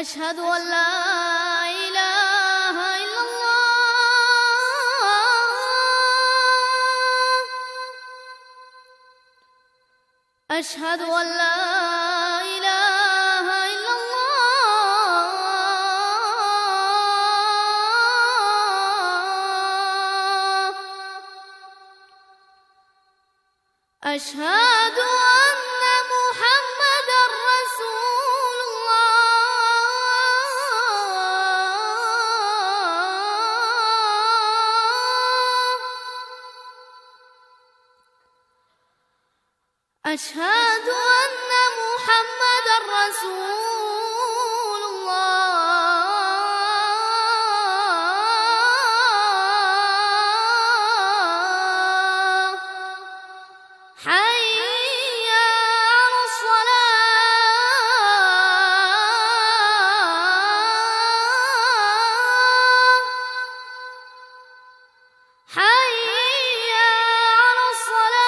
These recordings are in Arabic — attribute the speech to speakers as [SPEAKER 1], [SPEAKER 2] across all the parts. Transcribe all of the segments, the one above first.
[SPEAKER 1] أشهد أن لا إله إلا الله. أشهد أن لا إله إلا الله. أشهد أن محمدًا رسول الله. أشهد أن محمدًا رسول الله. حي على الصلاة. حي على الصلاة.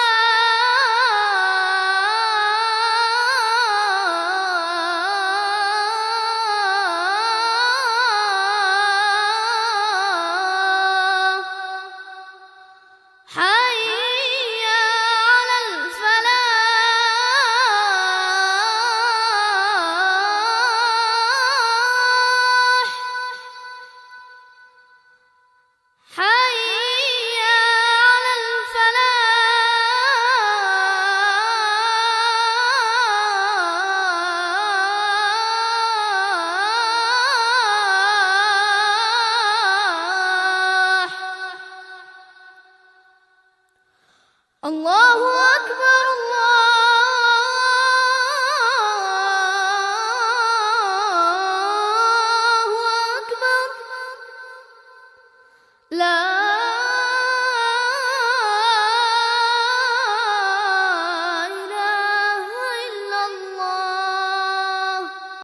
[SPEAKER 1] حي على الفلاح. حي على الفلاح. الله أكبر الله أكبر. لا